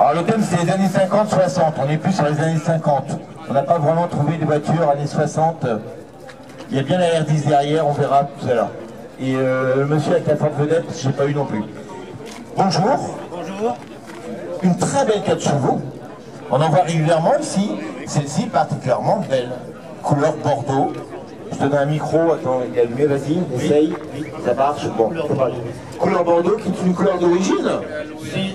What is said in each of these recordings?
Alors le thème c'est les années 50-60, on est plus sur les années 50. On n'a pas vraiment trouvé de voiture années 60. Il y a bien la R10 derrière, on verra tout à l'heure. Et le monsieur avec la Ford Vedette, je n'ai pas eu non plus. Bonjour. Bonjour. Une très belle 4 chevaux. On en voit régulièrement ici. Celle-ci particulièrement belle. Couleur Bordeaux. Je te donne un micro, attends, il est allumé, vas-y, essaye. Oui. Ça marche. Bon. Couleur Bordeaux qui est une couleur d'origine.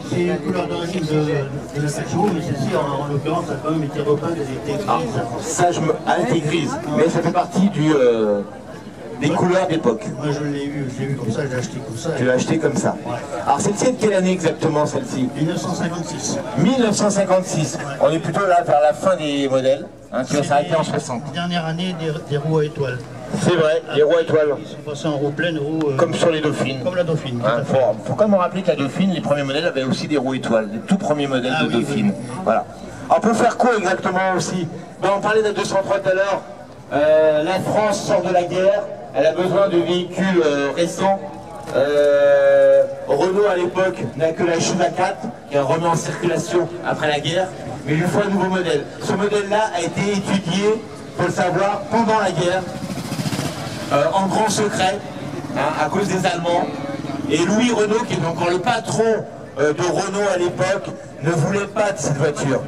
C'est une couleur d'origine de la 4 chevaux, mais celle-ci, en l'occurrence, a quand même été repeinte, elle était grise. Ça, elle était grise, mais ça fait partie des couleurs d'époque. Moi, je l'ai eu comme ça, je l'ai acheté comme ça. Tu l'as acheté comme ça. Ouais. Alors, celle-ci est de quelle année exactement, celle-ci? 1956. 1956. Ouais. On est plutôt là vers la fin des modèles, hein, qui va s'arrêter en 60. Dernière année des roues à étoiles. C'est vrai, les roues à étoiles. Ils sont passés en roue pleine, comme sur les Dauphines. Comme la Dauphine. Hein, faut quand même rappeler que la Dauphine, les premiers modèles avaient aussi des roues étoiles, les tout premiers modèles de Dauphine. Oui. Voilà. Alors pour faire quoi exactement aussi? On parlait de la 203 tout à l'heure. La France sort de la guerre, elle a besoin de véhicules récents. Renault à l'époque n'a que la Juva 4 qui a remis en circulation après la guerre, mais il lui faut un nouveau modèle. Ce modèle-là a été étudié, il faut le savoir, pendant la guerre. En grand secret, hein, à cause des Allemands. Et Louis Renault, qui est encore le patron de Renault à l'époque, ne voulait pas de cette voiture.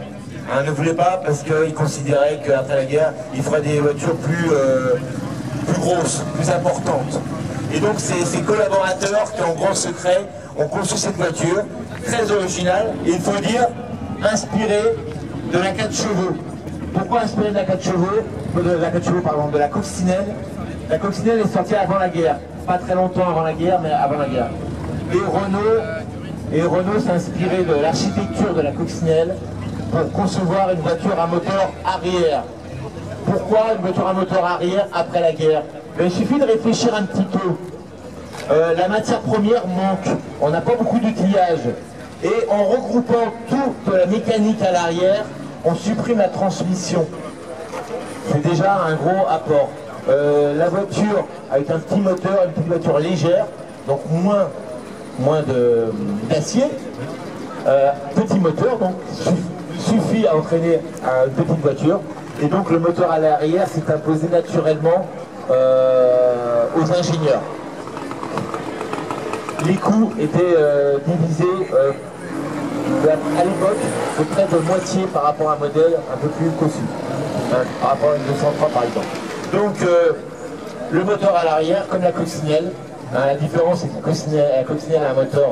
Hein, ne voulait pas parce qu'il considérait qu'après la guerre, il ferait des voitures plus grosses, plus importantes. Et donc ses collaborateurs qui, en grand secret, ont conçu cette voiture, très originale, et il faut dire, inspirée de la 4 chevaux. Pourquoi inspirée de la 4 chevaux? De la coccinelle. La coccinelle est sortie avant la guerre, pas très longtemps avant la guerre, mais avant la guerre. Et Renault s'est inspiré de l'architecture de la coccinelle pour concevoir une voiture à moteur arrière. Pourquoi une voiture à moteur arrière après la guerre? Il suffit de réfléchir un petit peu. La matière première manque, on n'a pas beaucoup d'outillage. Et en regroupant toute la mécanique à l'arrière, on supprime la transmission. C'est déjà un gros apport. La voiture avec un petit moteur, une petite voiture légère, donc moins d'acier, petit moteur, donc suffit à entraîner une petite voiture, et donc le moteur à l'arrière s'est imposé naturellement aux ingénieurs. Les coûts étaient divisés à l'époque de près de moitié par rapport à un modèle un peu plus cossu, hein, par rapport à une 203 par exemple. Donc le moteur à l'arrière, comme la coccinelle, hein, la différence c'est que la coccinelle a un moteur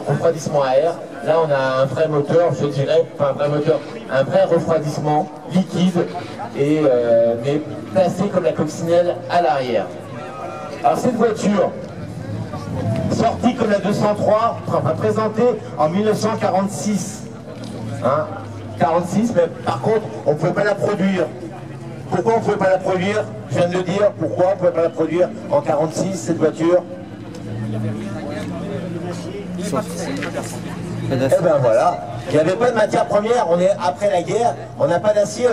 refroidissement à air. Là on a un vrai moteur, je dirais, pas un vrai moteur, un vrai refroidissement liquide, mais placé comme la coccinelle à l'arrière. Alors cette voiture, sortie comme la 203, présentée en 1946. Hein, 46, mais par contre on ne pouvait pas la produire. Pourquoi on ne pouvait pas la produire? Je viens de le dire, pourquoi on ne pouvait pas la produire en 46, cette voiture? Eh ben voilà, il n'y avait pas de matière première, on est après la guerre, on n'a pas d'acier,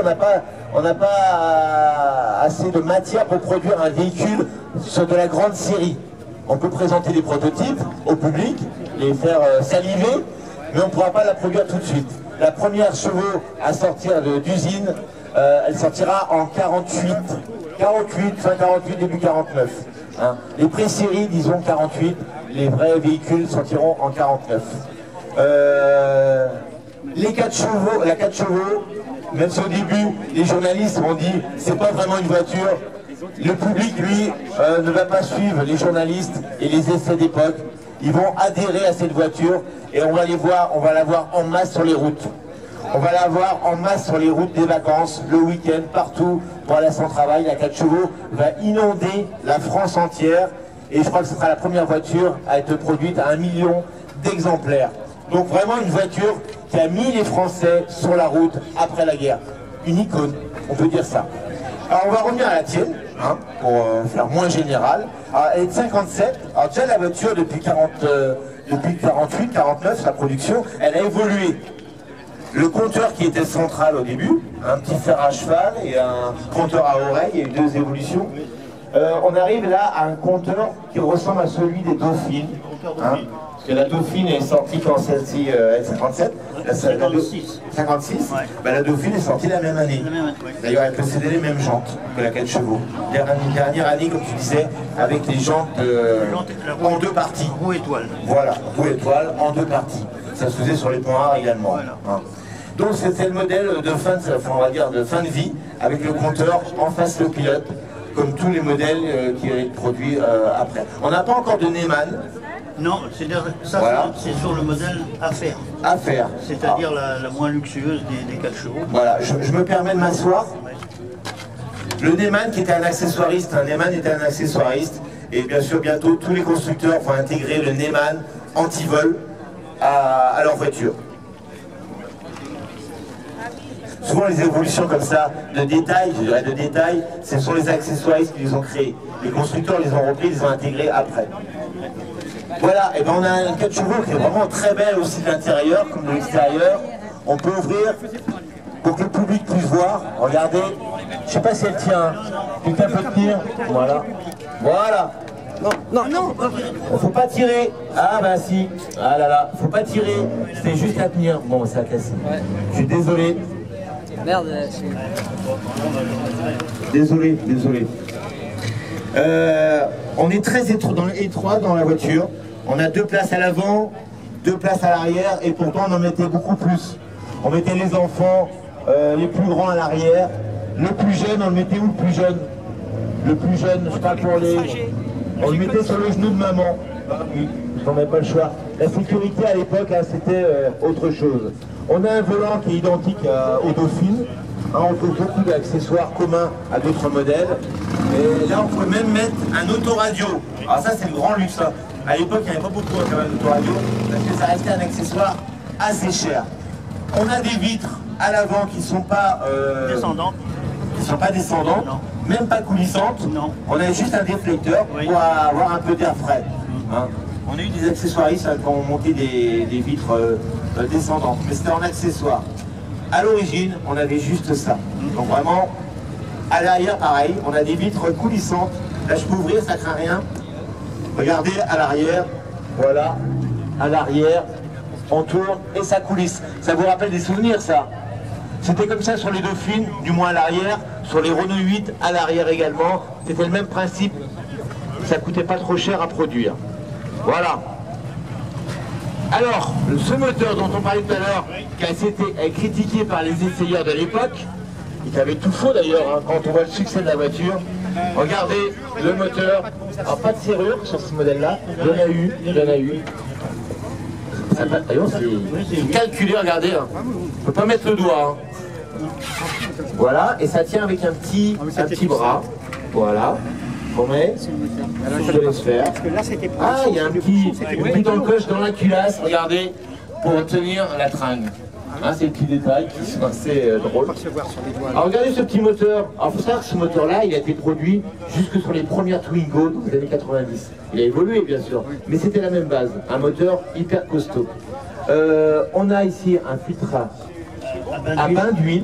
on n'a pas assez de matière pour produire un véhicule sur de la grande série. On peut présenter des prototypes au public, les faire saliver, mais on ne pourra pas la produire tout de suite. La première chevaux à sortir d'usine, elle sortira en 48, fin 48, début 49. Hein. Les pré-séries, disons 48, les vrais véhicules sortiront en 49. Les 4 chevaux, la 4 chevaux, même si au début, les journalistes m'ont dit c'est pas vraiment une voiture, le public, lui, ne va pas suivre les journalistes et les essais d'époque. Ils vont adhérer à cette voiture et on va la voir en masse sur les routes. On va la voir en masse sur les routes des vacances, le week-end, partout, pour aller à son travail. La 4 chevaux va inonder la France entière et je crois que ce sera la première voiture à être produite à 1 million d'exemplaires. Donc vraiment une voiture qui a mis les Français sur la route après la guerre. Une icône, on peut dire ça. Alors on va revenir à la tienne, hein, pour faire moins général. Alors, elle est de 57. Alors déjà la voiture depuis 48, 49, sa production, elle a évolué. Le compteur qui était central au début, un petit fer à cheval et un compteur à oreille, il y a eu 2 évolutions. On arrive là à un compteur qui ressemble à celui des Dauphines. Hein, parce que la Dauphine est sortie quand celle-ci, L57. 56. 56 Ouais. Bah, la Dauphine est sortie la même année. Ouais. D'ailleurs, elle possédait les mêmes jantes que la 4 chevaux. Dernière année, comme tu disais, avec les jantes en deux parties. Roue étoile. Voilà, roue étoile en deux parties. Ça se faisait sur les points rares également. Voilà. Hein. Donc c'était le modèle de fin de vie, avec le compteur en face le pilote, comme tous les modèles qui allaient être produits après. On n'a pas encore de Neyman. Non, ça Voilà. c'est sur le modèle affaire. Affaire. C'est-à-dire la moins luxueuse des 4 chevaux. Voilà, je me permets de m'asseoir. Le Neyman qui était un accessoiriste, Neyman était un accessoiriste, et bien sûr bientôt tous les constructeurs vont intégrer le Neyman anti-vol à leur voiture. Souvent les évolutions comme ça, de détails, je dirais de détails, ce sont les accessoiristes qui les ont créés. Les constructeurs les ont repris, ils les ont intégrés après. Voilà, et ben on a un 4 chevaux qui est vraiment très belle aussi de l'intérieur comme de l'extérieur. On peut ouvrir pour que le public puisse voir. Regardez, je sais pas si elle tient. Quelqu'un peut tenir. Voilà. Voilà. Non. Faut pas tirer. Ah bah si. Ah là là. Faut pas tirer. C'est juste à tenir. Bon, ça a cassé. Je suis désolé. Merde. Désolé. On est très étroit dans la voiture. On a 2 places à l'avant, 2 places à l'arrière, et pourtant on en mettait beaucoup plus. On mettait les enfants, les plus grands à l'arrière. Le plus jeune, on le mettait où le plus jeune? Le plus jeune, je sais pas pour les... On le mettait sur le genou de maman. Ah oui, on n'avait pas le choix. La sécurité à l'époque, hein, c'était autre chose. On a un volant qui est identique au Dauphine. Hein, on trouve beaucoup d'accessoires communs à d'autres modèles. Et là, on peut même mettre un autoradio. Alors ça, c'est le grand luxe. Hein. À l'époque, il n'y avait pas beaucoup d'autoradio parce que ça restait un accessoire assez cher. On a des vitres à l'avant qui ne sont pas Descendante. Non. Même pas coulissantes. Non. On a juste un déflecteur pour avoir un peu d'air frais. Hein. On a eu des accessoiristes qui ont monté des vitres descendantes, mais c'était en accessoire. À l'origine, on avait juste ça. Donc vraiment, à l'arrière, pareil, on a des vitres coulissantes. Là, je peux ouvrir, ça craint rien. Regardez à l'arrière, voilà, à l'arrière, on tourne et ça coulisse. Ça vous rappelle des souvenirs, ça? C'était comme ça sur les Dauphines, du moins à l'arrière, sur les Renault 8 à l'arrière également. C'était le même principe, ça coûtait pas trop cher à produire. Voilà. Alors, ce moteur dont on parlait tout à l'heure, qui a été critiqué par les essayeurs de l'époque, et qui avait tout faux d'ailleurs, hein, quand on voit le succès de la voiture, regardez le moteur, alors pas de serrure sur ce modèle-là, il y en a eu. C'est calculé, regardez, hein. On peut pas mettre le doigt. Hein. Voilà, et ça tient avec un petit bras, voilà. On met, je te laisse faire. Ah, il y a un une petite encoche dans la culasse, regardez, pour tenir la tringle. Hein, c'est le petit détail qui sont assez drôles. Alors regardez ce petit moteur. Alors il faut savoir que ce moteur-là, il a été produit jusque sur les premières Twingo des années 90. Il a évolué bien sûr, mais c'était la même base. Un moteur hyper costaud. On a ici un filtre à bain d'huile.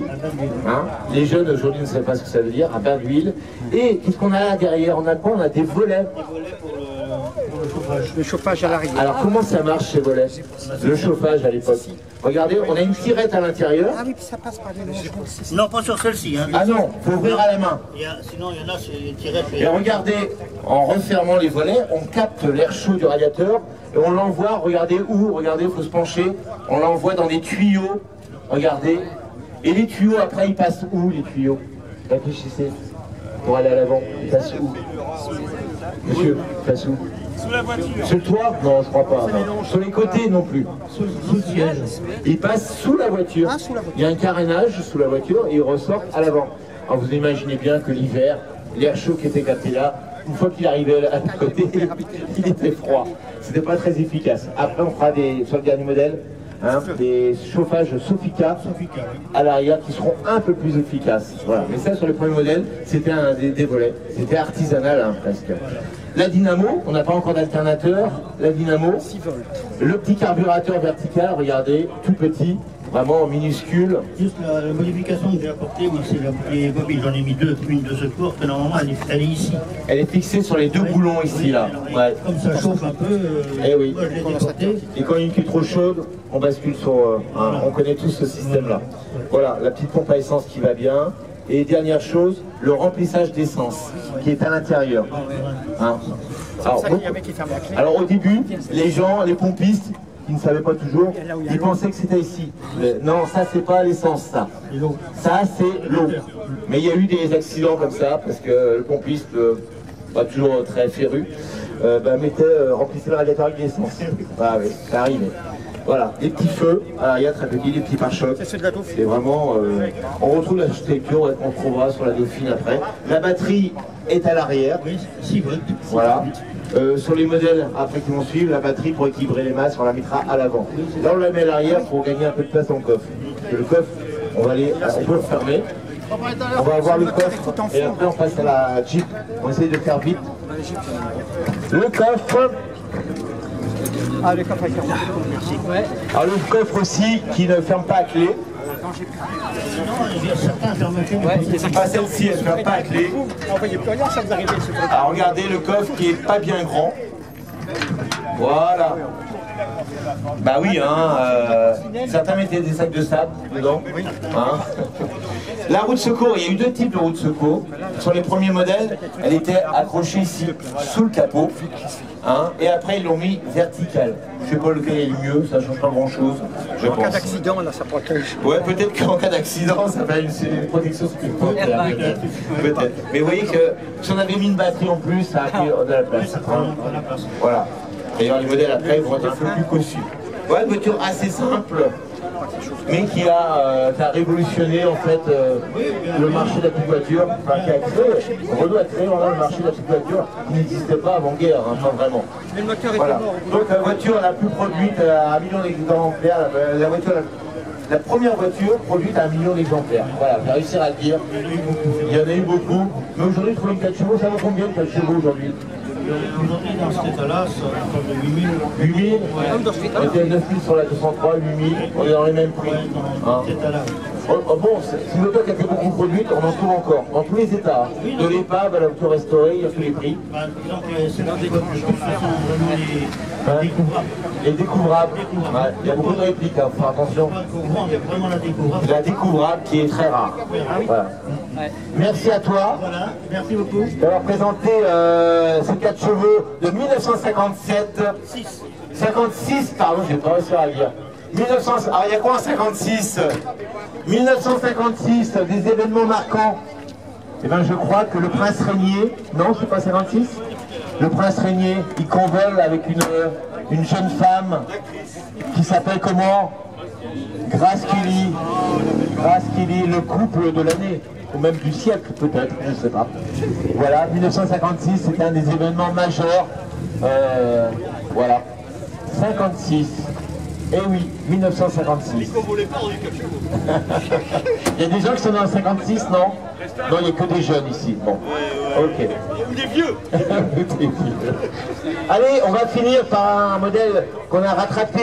Hein, les jeunes aujourd'hui ne savent pas ce que ça veut dire, à bain d'huile. Et qu'est-ce qu'on a là derrière? On a quoi? On a des volets. Le chauffage à l'arrière. Alors comment ça marche ces volets? Le chauffage à l'époque. Regardez, on a une tirette à l'intérieur. Ah oui, puis ça passe par les manches. Non, pas sur celle-ci. Hein. Ah non, faut ouvrir à la main. Sinon, il y en a, c'est tiré. Et regardez, en refermant les volets, on capte l'air chaud du radiateur et on l'envoie, regardez où, regardez, il faut se pencher, on l'envoie dans des tuyaux, regardez. Et les tuyaux, après, ils passent où, les tuyaux? Réfléchissez, pour aller à l'avant, ils passent où? Monsieur, ils passent où? Sous la voiture. Sur le toit? Non, je crois pas. Non. Sur les côtés non plus. Sous le siège. Il passe sous la voiture. Ah, sous la voiture. Il y a un carénage sous la voiture et il ressort à l'avant. Alors vous imaginez bien que l'hiver, l'air chaud qui était capté là, une fois qu'il arrivait à côté, il était froid. C'était pas très efficace. Après on fera sur le dernier modèle, hein, des chauffages Sofica à l'arrière qui seront un peu plus efficaces. Voilà. Mais ça sur le premier modèle, c'était des volets. C'était artisanal hein, presque. La dynamo, on n'a pas encore d'alternateur. La dynamo. Le petit carburateur vertical, regardez, tout petit, vraiment minuscule. Juste la modification que j'ai apportée, moi, c'est les bobines. J'en ai mis deux, une de secours, que normalement elle est ici. Elle est fixée sur les deux boulons ici, là. Ouais. Comme ça chauffe un peu, Eh oui. moi je l'ai déporté. Et quand une qui est trop chaude, on bascule sur... on connaît tous ce système-là. Voilà, la petite pompe à essence qui va bien. Et dernière chose, le remplissage d'essence qui est à l'intérieur. Hein. Alors au début, les gens, les pompistes, qui ne savaient pas toujours, ils pensaient que c'était ici. Non, ça c'est pas l'essence, ça. Ça c'est l'eau. Mais il y a eu des accidents comme ça, parce que le pompiste, pas toujours très féru, remplissait le radiateur avec l'essence. Ah oui, ça arrivait. Voilà, des petits feux à l'arrière, très petits, des petits pare-chocs. C'est vraiment... on retrouve l'architecture qu'on retrouvera sur la Dauphine après. La batterie est à l'arrière. Oui, 6 volts. Voilà. Sur les modèles après qui vont suivre, la batterie pour équilibrer les masses, on la mettra à l'avant. Là, on la met à l'arrière pour gagner un peu de place dans le coffre. Parce que le coffre, on peut le fermer. On va avoir le coffre et après on passe à la Jeep. On essaye de faire vite. Le coffre. Ah, le coffre avec ouais. Alors le coffre aussi qui ne ferme pas à clé. Certains ferment chez nous. Pas celle-ci, elle ne ferme pas à clé. Vous n'envoyez plus rien, ça vous arrive. Alors regardez le coffre qui est pas bien grand. Voilà. Bah oui, certains mettaient des sacs de sable dedans. Hein. La roue de secours, il y a eu deux types de roues de secours. Sur les premiers modèles, elle était accrochée ici, sous le capot. Hein, et après, ils l'ont mis verticale. Je ne sais pas lequel est le mieux, ça ne change pas grand-chose, je pense. En cas d'accident, là, ça protège. Ouais, peut-être qu'en cas d'accident, ça va être une protection supplémentaire. Peut-être. Mais vous voyez que si on avait mis une batterie en plus, ça a pris de la place. Voilà. D'ailleurs, les modèles après vont être un peu plus cossus. Voilà une voiture assez simple, mais qui a révolutionné en fait le marché de la petite voiture, enfin qui a créé, Renault a créé vraiment le marché de la petite voiture qui n'existait pas avant-guerre, hein, pas vraiment. Mais le moteur est Voilà. mort. Donc la voiture la plus produite à 1 million d'exemplaires, la première voiture produite à 1 million d'exemplaires. Voilà, on va réussir à le dire. Il y en a eu beaucoup, mais aujourd'hui trouver une 4 chevaux, ça vaut combien de 4 chevaux aujourd'hui? Aujourd'hui, dans cet état-là, ça parle de 8000. 8000, on était 9000 sur la 203, 8000, on est dans les mêmes prix. Hein. Bon, c'est une auto qui a été beaucoup produite, on en trouve encore, dans tous les états. De l'épave à la voiture restaurée, il y a tous les prix. C'est l'un des voitures qui sont vraiment les découvrables. Les découvrables, ouais, il y a beaucoup de répliques, il faut faire attention. Vraiment la découvrable. La découvrable qui est très rare. Voilà. Merci à toi. Voilà, merci beaucoup. D'avoir présenté ces 4 chevaux de 1957. 56, pardon, j'ai pas réussi à le dire. 1900, alors il y a quoi en 56? 1956, des événements marquants. Eh bien je crois que le prince Régnier, non c'est pas 56? Le prince Régnier, il convole avec une jeune femme qui s'appelle comment? Grace Kelly. Grace Kelly, le couple de l'année, ou même du siècle peut-être, je ne sais pas. Voilà, 1956, c'était un des événements majeurs. Voilà, 56. Eh oui, 1956. Il y a des gens qui sont dans le 56, non? Non, il n'y a que des jeunes ici. Bon, ok. Ou des vieux. Allez, on va finir par un modèle qu'on a rattrapé.